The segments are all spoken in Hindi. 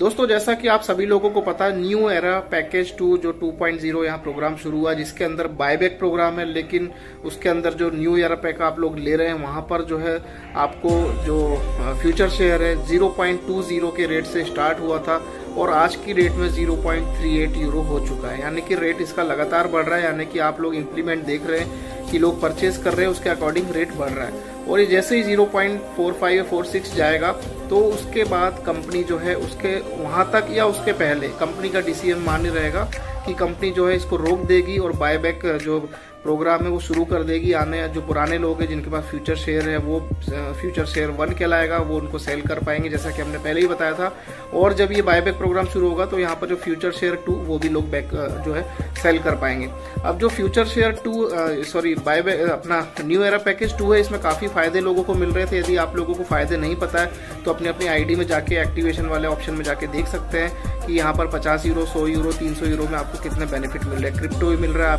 दोस्तों जैसा कि आप सभी लोगों को पता है, न्यू एरा पैकेज 2 जो 2.0 यहाँ प्रोग्राम शुरू हुआ, जिसके अंदर बायबैक प्रोग्राम है, लेकिन उसके अंदर जो न्यू एरा पैक आप लोग ले रहे हैं वहां पर जो है आपको जो फ्यूचर शेयर है 0.20 के रेट से स्टार्ट हुआ था और आज की रेट में 0.38 यूरो हो चुका है। यानी कि रेट इसका लगातार बढ़ रहा है, यानी कि आप लोग इंप्लीमेंट देख रहे हैं कि लोग परचेज कर रहे हैं, उसके अकॉर्डिंग रेट बढ़ रहा है। और ये जैसे ही 0.45 या 46 जाएगा तो उसके बाद कंपनी जो है उसके वहां तक या उसके पहले कंपनी का डिसीजन मान्य रहेगा कि कंपनी जो है इसको रोक देगी और बायबैक जो प्रोग्राम है वो शुरू कर देगी। आने जो पुराने लोग हैं जिनके पास फ्यूचर शेयर है वो फ्यूचर शेयर 1 कहलाएगा, वो उनको सेल कर पाएंगे जैसा कि हमने पहले ही बताया था। और जब ये बायबैक प्रोग्राम शुरू होगा तो यहाँ पर जो फ्यूचर शेयर 2 वो भी लोग बैक जो है सेल कर पाएंगे। अब जो फ्यूचर शेयर 2 बायबैक अपना न्यू एरा पैकेज 2 है, इसमें काफी फायदे लोगों को मिल रहे थे। यदि आप लोगों को फायदे नहीं पता है तो अपनी आईडी में जाके एक्टिवेशन वाले ऑप्शन में जाके देख सकते हैं कि यहाँ पर 50 यूरो, 100 यूरो, 300 यूरो में आपको कितने बेनिफिट मिल रहे हैं। क्रिप्टो भी मिल रहा है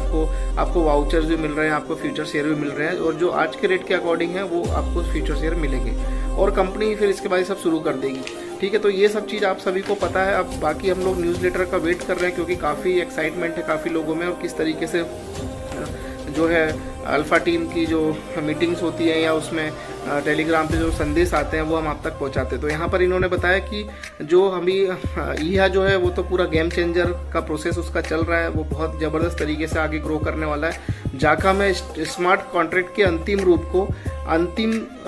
आपको वाउचर्स भी मिल रहे हैं, आपको फ्यूचर शेयर भी मिल रहे हैं और जो आज के रेट के अकॉर्डिंग है वो आपको फ्यूचर शेयर मिलेंगे और कंपनी फिर इसके बाद सब शुरू कर देगी। ठीक है, तो ये सब चीज़ आप सभी को पता है। अब बाकी हम लोग न्यूज़लेटर का वेट कर रहे हैं क्योंकि काफ़ी एक्साइटमेंट है काफ़ी लोगों में और किस तरीके से जो है अल्फा टीम की जो मीटिंग्स होती है या उसमें टेलीग्राम पे जो संदेश आते हैं वो हम आप तक पहुंचाते हैं। तो यहाँ पर इन्होंने बताया कि जो ईहा जो है वो तो पूरा गेम चेंजर का प्रोसेस उसका चल रहा है, वो बहुत ज़बरदस्त तरीके से आगे ग्रो करने वाला है। जाका में स्मार्ट कॉन्ट्रैक्ट के अंतिम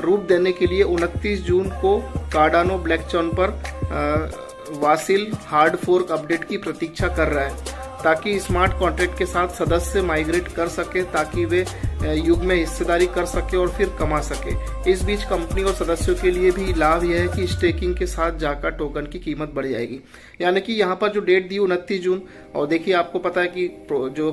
रूप देने के लिए 29 जून को कार्डानो ब्लॉकचेन पर वासिल हार्ड फोर्क अपडेट की प्रतीक्षा कर रहा है ताकि स्मार्ट कॉन्ट्रैक्ट के साथ सदस्य माइग्रेट कर सके ताकि वे युग में हिस्सेदारी कर सके और फिर कमा सके। इस बीच कंपनी और सदस्यों के लिए भी लाभ यह है कि स्टेकिंग के साथ जाका टोकन की कीमत बढ़ जाएगी। यानी कि यहाँ पर जो डेट दी 29 जून, और देखिए आपको पता है कि जो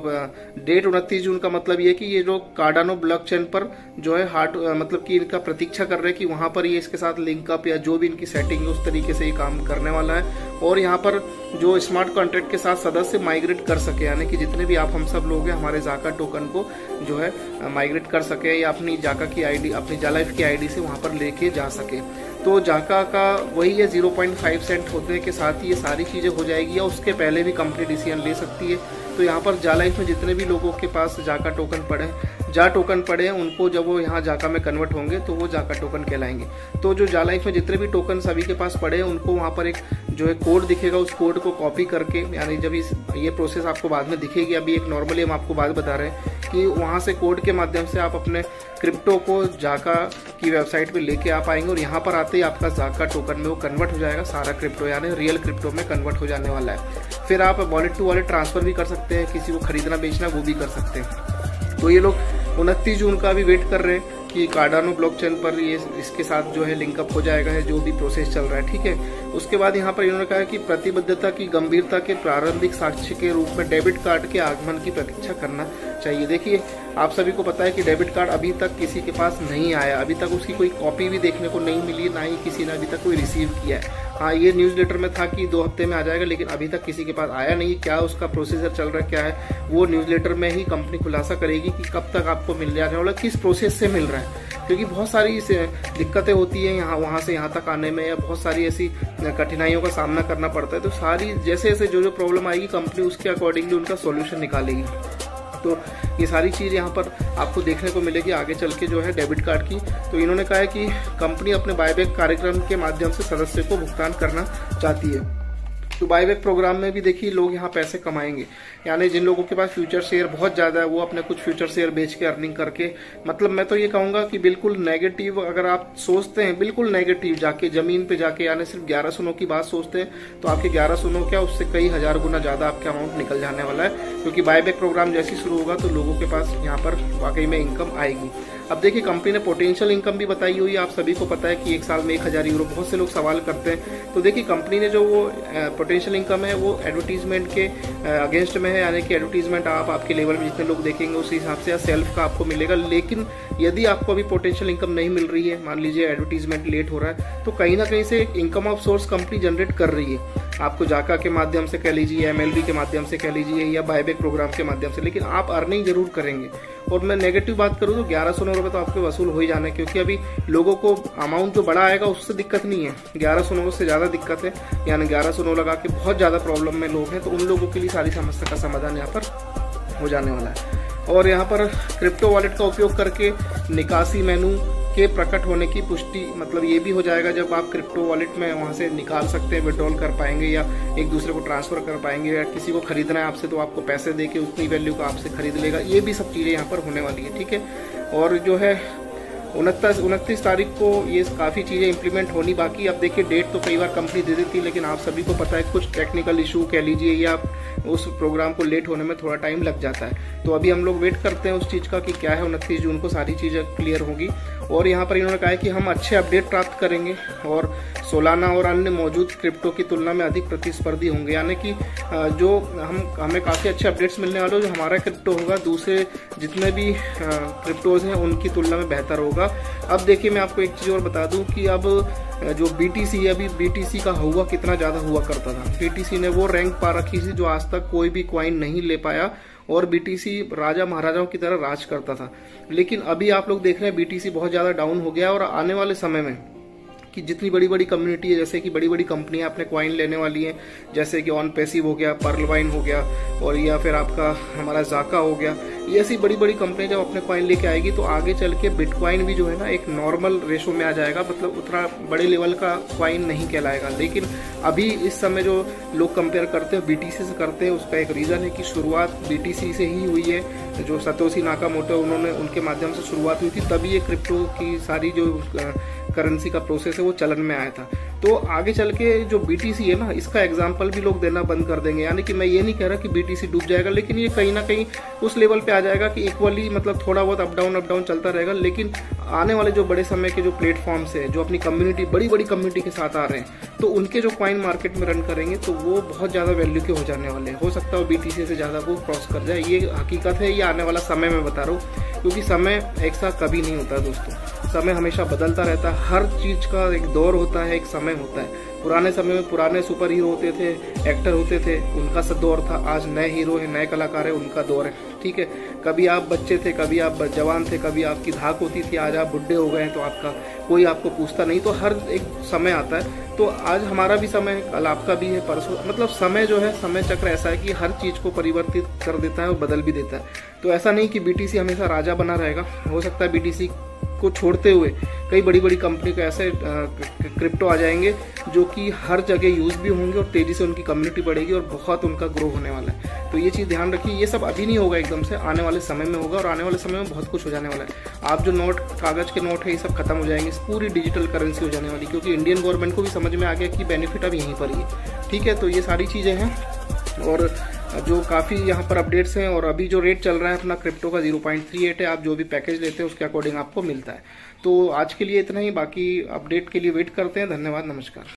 डेट 29 जून का मतलब ये कि ये जो कार्डानो ब्लॉकचेन पर जो है मतलब कि इनका प्रतीक्षा कर रहे हैं कि वहां पर ये इसके साथ लिंकअप या जो भी इनकी सेटिंग है उस तरीके से ये काम करने वाला है और यहाँ पर जो स्मार्ट कॉन्ट्रैक्ट के साथ सदस्य माइग्रेट कर सके, यानी कि जितने भी आप हम सब लोग हैं हमारे जाका टोकन को जो है माइग्रेट कर सके या अपनी जाका की आईडी अपनी जालाइफ की आईडी से वहां पर लेके जा सके। तो जाका का वही है 0.5 सेंट होने के साथ ही ये सारी चीजें हो जाएगी या उसके पहले भी कंपनी डिसीजन ले सकती है। तो यहाँ पर जालाइफ में जितने भी लोगों के पास जाका टोकन पड़े हैं उनको जब वो यहाँ जाका में कन्वर्ट होंगे तो वो जाका टोकन कहलाएंगे। तो जो जालाइफ में जितने भी टोकन सभी के पास पड़े हैं उनको वहाँ पर एक जो है कोड दिखेगा, उस कोड को कॉपी करके, यानी जब ये प्रोसेस आपको बाद में दिखेगी, अभी एक नॉर्मली हम आपको बात बता रहे हैं कि वहाँ से कोड के माध्यम से आप अपने क्रिप्टो को जाका की वेबसाइट पे लेके आ पाएंगे और यहाँ पर आते ही आपका जाका टोकन में वो कन्वर्ट हो जाएगा, सारा क्रिप्टो यानी रियल क्रिप्टो में कन्वर्ट हो जाने वाला है। फिर आप वॉलेट टू वॉलेट ट्रांसफर भी कर सकते हैं, किसी को खरीदना बेचना वो भी कर सकते हैं। तो ये लोग 29 जून का भी वेट कर रहे हैं कि कार्डानो ब्लॉकचेन पर ये इसके साथ जो है लिंकअप हो जाएगा है जो भी प्रोसेस चल रहा है। ठीक है, उसके बाद यहाँ पर इन्होंने कहा कि प्रतिबद्धता की गंभीरता के प्रारंभिक साक्ष्य के रूप में डेबिट कार्ड के आगमन की प्रतीक्षा करना चाहिए। देखिए आप सभी को पता है कि डेबिट कार्ड अभी तक किसी के पास नहीं आया, अभी तक उसकी कोई कॉपी भी देखने को नहीं मिली, ना ही किसी ने अभी तक कोई रिसीव किया है। हाँ, ये न्यूज़लेटर में था कि 2 हफ्ते में आ जाएगा, लेकिन अभी तक किसी के पास आया नहीं। क्या उसका प्रोसीजर चल रहा है क्या है वो न्यूज़लेटर में ही कंपनी खुलासा करेगी कि कब तक आपको मिल जाने वाला, किस प्रोसेस से मिल रहा है, क्योंकि बहुत सारी दिक्कतें होती है वहाँ से यहाँ तक आने में, या बहुत सारी ऐसी कठिनाइयों का सामना करना पड़ता है। तो सारी जैसे जैसे जो प्रॉब्लम आएगी कंपनी उसके अकॉर्डिंगली उनका सॉल्यूशन निकालेगी। तो ये सारी चीज़ यहाँ पर आपको देखने को मिलेगी आगे चल के जो है डेबिट कार्ड की। तो इन्होंने कहा है कि कंपनी अपने बायबैक कार्यक्रम के माध्यम से सदस्य को भुगतान करना चाहती है। तो बायबैक प्रोग्राम में भी देखिए लोग यहाँ पैसे कमाएंगे, यानी जिन लोगों के पास फ्यूचर शेयर बहुत ज़्यादा है वो अपने कुछ फ्यूचर शेयर बेच के अर्निंग करके, मतलब मैं तो ये कहूँगा कि बिल्कुल नेगेटिव अगर आप सोचते हैं, बिल्कुल नेगेटिव जाके ज़मीन पे जाके यानी सिर्फ 1100 की बात सोचते हैं तो आपके 1100 क्या उससे कई हजार गुना ज़्यादा आपका अमाउंट निकल जाने वाला है, क्योंकि बायबैक प्रोग्राम जैसे शुरू होगा तो लोगों के पास यहाँ पर वाकई में इनकम आएगी। अब देखिए कंपनी ने पोटेंशियल इनकम भी बताई हुई है, आप सभी को पता है कि एक साल में 1000 यूरो, बहुत से लोग सवाल करते हैं। तो देखिए कंपनी ने जो वो पोटेंशियल इनकम है वो एडवर्टीजमेंट के अगेंस्ट में है, यानी कि एडवर्टीजमेंट आप आपके लेवल में जितने लोग देखेंगे उस हिसाब से सेल्फ का आपको मिलेगा। लेकिन यदि आपको अभी पोटेंशियल इनकम नहीं मिल रही है, मान लीजिए एडवर्टीजमेंट लेट हो रहा है, तो कहीं ना कहीं से एक income of source company generate कर रही है। आपको जाका के माध्यम से कह लीजिए, MLB के माध्यम से कह लीजिए, या बायबैक प्रोग्राम के माध्यम से, लेकिन आप अर्निंग जरूर करेंगे। और मैं नेगेटिव बात करूँ तो 1109 रुपये तो आपके वसूल हो ही जाना है, क्योंकि अभी लोगों को अमाउंट जो बड़ा आएगा उससे दिक्कत नहीं है, 1109 से ज़्यादा दिक्कत है। यानी 1109 लगा के बहुत ज़्यादा प्रॉब्लम में लोग हैं, तो उन लोगों के लिए सारी समस्या का समाधान यहाँ पर हो जाने वाला है। और यहाँ पर क्रिप्टो वॉलेट का उपयोग करके निकासी मेनू के प्रकट होने की पुष्टि, मतलब ये भी हो जाएगा जब आप क्रिप्टो वॉलेट में वहाँ से निकाल सकते हैं, विड्रॉल कर पाएंगे या एक दूसरे को ट्रांसफर कर पाएंगे, या किसी को खरीदना है आपसे तो आपको पैसे दे के उतनी वैल्यू का आपसे खरीद लेगा। ये भी सब चीज़ें यहाँ पर होने वाली है, ठीक है। और जो है 29 तारीख को ये काफ़ी चीज़ें इंप्लीमेंट होनी बाकी। अब देखिए डेट तो कई बार कंपनी दे देती है, लेकिन आप सभी को पता है कुछ टेक्निकल इशू कह लीजिए या उस प्रोग्राम को लेट होने में थोड़ा टाइम लग जाता है। तो अभी हम लोग वेट करते हैं उस चीज़ का कि क्या है, 29 जून को सारी चीज़ें क्लियर होगी। और यहाँ पर इन्होंने कहा है कि हम अच्छे अपडेट प्राप्त करेंगे और सोलाना और अन्य मौजूद क्रिप्टो की तुलना में अधिक प्रतिस्पर्धी होंगे। यानी कि जो हमें काफ़ी अच्छे अपडेट्स मिलने वाले हो, जो हमारा क्रिप्टो होगा दूसरे जितने भी क्रिप्टोज हैं उनकी तुलना में बेहतर होगा। अब देखिए मैं आपको एक चीज़ और बता दूं कि अब जो BTC है, अभी BTC का हुआ कितना ज़्यादा हुआ करता था। BTC ने वो रैंक पा रखी थी जो आज तक कोई भी कॉइन नहीं ले पाया, और BTC राजा महाराजाओं की तरह राज करता था। लेकिन अभी आप लोग देख रहे हैं BTC बहुत ज़्यादा डाउन हो गया, और आने वाले समय में कि जितनी बड़ी बड़ी कम्युनिटी है, जैसे कि बड़ी बड़ी कंपनियां अपने कॉइन लेने वाली हैं, जैसे कि ऑन पैसिव हो गया, पर्लवाइन हो गया, और या फिर आपका हमारा जाका हो गया, ये ऐसी बड़ी बड़ी कंपनियां जब अपने कॉइन लेके आएगी तो आगे चल के बिटकॉइन भी जो है ना एक नॉर्मल रेशो में आ जाएगा, मतलब उतना बड़े लेवल का कॉइन नहीं कहलाएगा। लेकिन अभी इस समय जो लोग कंपेयर करते हैं BTC से करते हैं, उसका एक रीज़न है कि शुरुआत BTC से ही हुई है। जो सतोशी नाकामोटो उनके माध्यम से शुरुआत हुई थी, तभी ये क्रिप्टो की सारी जो करेंसी का प्रोसेस है वो चलन में आया था। तो आगे चल के जो BTC है ना, इसका एग्जाम्पल भी लोग देना बंद कर देंगे। यानी कि मैं ये नहीं कह रहा कि BTC डूब जाएगा, लेकिन ये कहीं ना कहीं उस लेवल पे आ जाएगा कि इक्वली, मतलब थोड़ा बहुत अप डाउन चलता रहेगा। लेकिन आने वाले जो बड़े समय के जो प्लेटफॉर्म्स है, जो अपनी कम्युनिटी बड़ी बड़ी कम्युनिटी के साथ आ रहे हैं, तो उनके जो कॉइन मार्केट में रन करेंगे तो वो बहुत ज़्यादा वैल्यू के हो जाने वाले हैं। हो सकता है BTC से ज़्यादा को क्रॉस कर जाए, ये हकीकत है। ये आने वाला समय में बता रहा हूँ, क्योंकि समय एक साथ कभी नहीं होता दोस्तों, समय हमेशा बदलता रहता है। हर चीज़ का एक दौर होता है, एक समय होता है। पुराने समय में पुराने सुपर हीरो होते थे, एक्टर होते थे, उनका सा दौर था। आज नए हीरो है, नए कलाकार है, उनका दौर है, ठीक है। कभी आप बच्चे थे, कभी आप जवान थे, कभी आपकी धाक होती थी, आज आप बुढ़े हो गए हैं तो आपका कोई आपको पूछता नहीं। तो हर एक समय आता है। तो आज हमारा भी समय है, कल आपका भी है, परसों, मतलब समय जो है, समय चक्र ऐसा है कि हर चीज़ को परिवर्तित कर देता है और बदल भी देता है। तो ऐसा नहीं कि BTC हमेशा राजा बना रहेगा। हो सकता है BTC को छोड़ते हुए कई बड़ी बड़ी कंपनी के ऐसे क्रिप्टो आ जाएंगे जो कि हर जगह यूज़ भी होंगे, और तेज़ी से उनकी कम्युनिटी बढ़ेगी और बहुत उनका ग्रो होने वाला है। तो ये चीज़ ध्यान रखिए, ये सब अभी नहीं होगा एकदम से, आने वाले समय में होगा, और आने वाले समय में बहुत कुछ हो जाने वाला है। आप जो नोट, कागज़ के नोट है, ये सब खत्म हो जाएंगे, पूरी डिजिटल करेंसी हो जाने वाली, क्योंकि इंडियन गवर्नमेंट को भी समझ में आ गया कि बेनिफिट अब यहीं पर ही है, ठीक है। तो ये सारी चीज़ें हैं, और जो काफ़ी यहाँ पर अपडेट्स हैं। और अभी जो रेट चल रहा है अपना क्रिप्टो का 0.38 है। आप जो भी पैकेज लेते हैं उसके अकॉर्डिंग आपको मिलता है। तो आज के लिए इतना ही, बाकी अपडेट के लिए वेट करते हैं। धन्यवाद, नमस्कार।